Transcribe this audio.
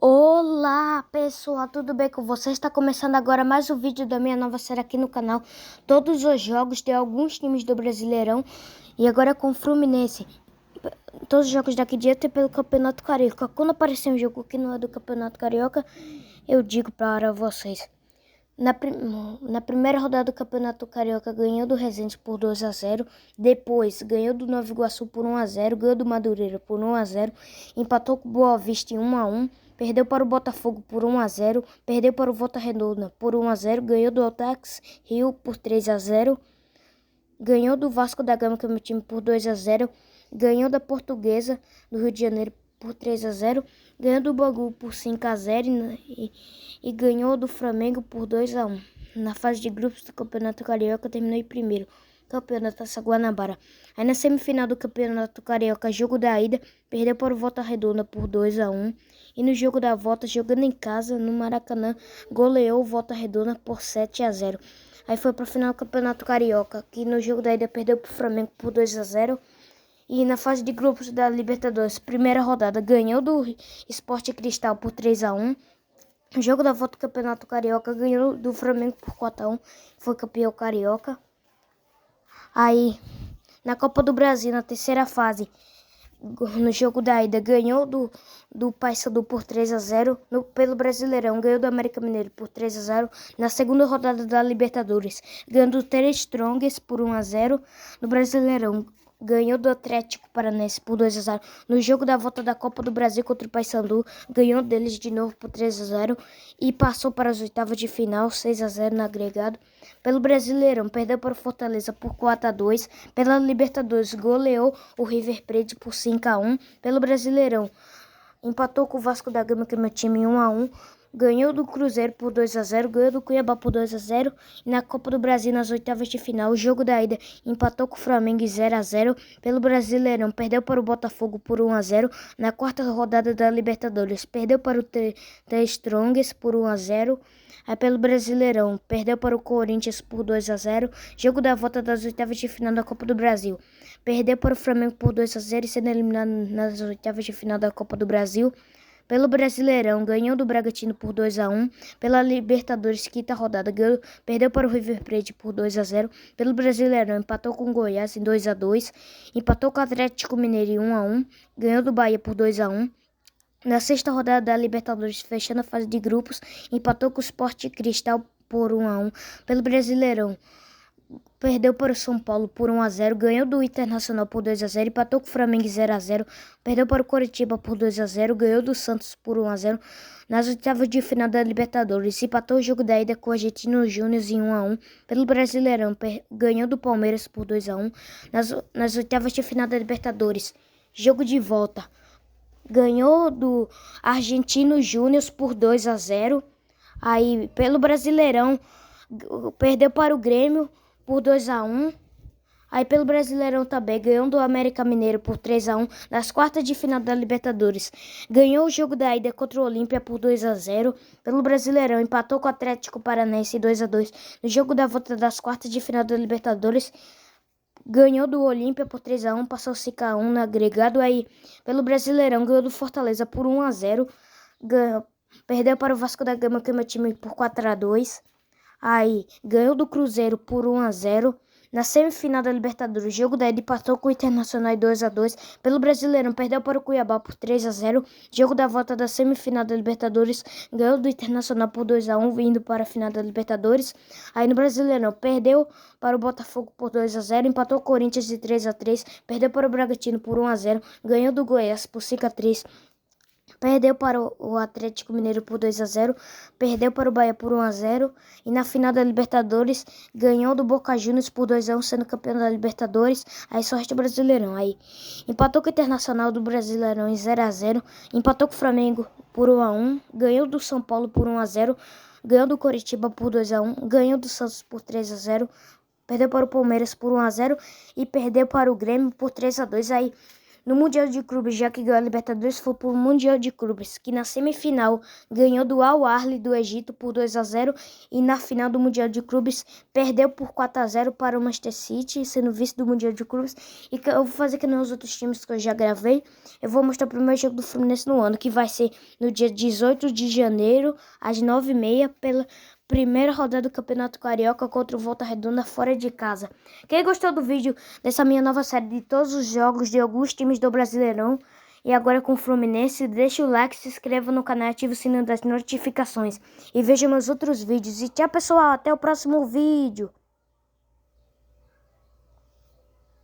Olá pessoal, tudo bem com vocês? Está começando agora mais um vídeo da minha nova série aqui no canal. Todos os jogos de alguns times do Brasileirão e agora com o Fluminense. Todos os jogos daqui diante é pelo Campeonato Carioca. Quando aparecer um jogo que não é do Campeonato Carioca, eu digo para vocês. Na primeira rodada do Campeonato Carioca, ganhou do Resende por 2-0. Depois, ganhou do Nova Iguaçu por 1-0. Ganhou do Madureira por 1-0. Empatou com o Boa Vista em 1-1. Perdeu para o Botafogo por 1-0. Perdeu para o Volta Redonda por 1-0. Ganhou do Altax Rio por 3-0. Ganhou do Vasco da Gama, que é meu time, por 2-0. Ganhou da Portuguesa do Rio de Janeiro por 3-0. Ganhou do Bangu por 5-0 e ganhou do Flamengo por 2-1. Na fase de grupos do Campeonato Carioca, terminou em primeiro. Campeão da Taça Guanabara. Aí na semifinal do Campeonato Carioca, jogo da ida, perdeu para o Volta Redonda por 2-1. E no jogo da volta, jogando em casa, no Maracanã, goleou o Volta Redonda por 7-0. Aí foi para a final do Campeonato Carioca, que no jogo da ida perdeu para o Flamengo por 2-0. E na fase de grupos da Libertadores, primeira rodada, ganhou do Sport Cristal por 3-1. No jogo da volta do Campeonato Carioca, ganhou do Flamengo por 4-1. Foi campeão carioca. Aí, na Copa do Brasil, na terceira fase, no jogo da ida, ganhou do Paysandu por 3-0. Pelo Brasileirão, ganhou do América Mineiro por 3-0. Na segunda rodada da Libertadores, ganhou do Três Strongest por 1-0. No Brasileirão, ganhou do Atlético Paranaense por 2-0. No jogo da volta da Copa do Brasil contra o Paysandu, ganhou deles de novo por 3-0 e passou para as oitavas de final, 6-0 no agregado. Pelo Brasileirão, perdeu para o Fortaleza por 4-2. Pela Libertadores, goleou o River Plate por 5-1. Pelo Brasileirão, empatou com o Vasco da Gama, que é meu time, em 1-1. Ganhou do Cruzeiro por 2-0, ganhou do Cuiabá por 2-0. E na Copa do Brasil, nas oitavas de final, o jogo da ida empatou com o Flamengo em 0-0. Pelo Brasileirão, perdeu para o Botafogo por 1-0. Na quarta rodada da Libertadores, perdeu para o The Strongest por 1-0. Aí pelo Brasileirão, perdeu para o Corinthians por 2-0. Jogo da volta das oitavas de final da Copa do Brasil. Perdeu para o Flamengo por 2-0 e sendo eliminado nas oitavas de final da Copa do Brasil. Pelo Brasileirão, ganhou do Bragantino por 2-1. Pela Libertadores, quinta rodada, perdeu para o River Plate por 2-0. Pelo Brasileirão, empatou com o Goiás em 2-2. Empatou com o Atlético Mineiro em 1-1. Ganhou do Bahia por 2-1. Na sexta rodada da Libertadores, fechando a fase de grupos, empatou com o Sport Cristal por 1-1. Pelo Brasileirão, perdeu para o São Paulo por 1-0, ganhou do Internacional por 2-0, empatou com o Flamengo 0-0, perdeu para o Coritiba por 2-0, ganhou do Santos por 1-0. Nas oitavas de final da Libertadores, empatou o jogo da ida com o Argentino Júnior em 1-1. Pelo Brasileirão, ganhou do Palmeiras por 2-1. Nas oitavas de final da Libertadores, jogo de volta, ganhou do Argentino Júnior por 2-0. Aí, pelo Brasileirão, perdeu para o Grêmio por 2-1. Aí, pelo Brasileirão também, ganhou do América Mineiro por 3-1. Nas quartas de final da Libertadores, ganhou o jogo da ida contra o Olímpia por 2-0. Pelo Brasileirão, empatou com o Atlético Paranaense 2-2. No jogo da volta das quartas de final da Libertadores, ganhou do Olímpia por 3-1, passou 5-1 no agregado. Aí, pelo Brasileirão, ganhou do Fortaleza por 1-0. Perdeu para o Vasco da Gama, que é meu time, por 4-2. Aí, ganhou do Cruzeiro por 1-0. Na semifinal da Libertadores, jogo da ida, empatou com o Internacional em 2-2. Pelo Brasileirão, perdeu para o Cuiabá por 3-0. Jogo da volta da semifinal da Libertadores, ganhou do Internacional por 2-1, vindo para a final da Libertadores. Aí no Brasileirão, perdeu para o Botafogo por 2-0, empatou com o Corinthians de 3-3, perdeu para o Bragantino por 1-0, ganhou do Goiás por 5-3. Perdeu para o Atlético Mineiro por 2-0, perdeu para o Bahia por 1-0 e na final da Libertadores ganhou do Boca Juniors por 2-1, sendo campeão da Libertadores. Aí só resta o Brasileirão. Aí empatou com o Internacional do Brasileirão em 0-0, empatou com o Flamengo por 1-1, ganhou do São Paulo por 1-0, ganhou do Coritiba por 2-1, ganhou do Santos por 3-0, perdeu para o Palmeiras por 1-0 e perdeu para o Grêmio por 3-2. Aí no Mundial de Clubes, já que ganhou a Libertadores, foi pro Mundial de Clubes, que na semifinal ganhou do Al Ahly do Egito por 2-0 e na final do Mundial de Clubes perdeu por 4-0 para o Manchester City, sendo vice do Mundial de Clubes. E eu vou fazer que nem os outros times que eu já gravei. Eu vou mostrar o primeiro jogo do Fluminense no ano, que vai ser no dia 18 de janeiro, às 9h30, pela primeira rodada do Campeonato Carioca contra o Volta Redonda fora de casa. Quem gostou do vídeo dessa minha nova série de todos os jogos de alguns times do Brasileirão e agora com o Fluminense, deixa o like, se inscreva no canal e ative o sininho das notificações. E veja meus outros vídeos. E tchau, pessoal, até o próximo vídeo.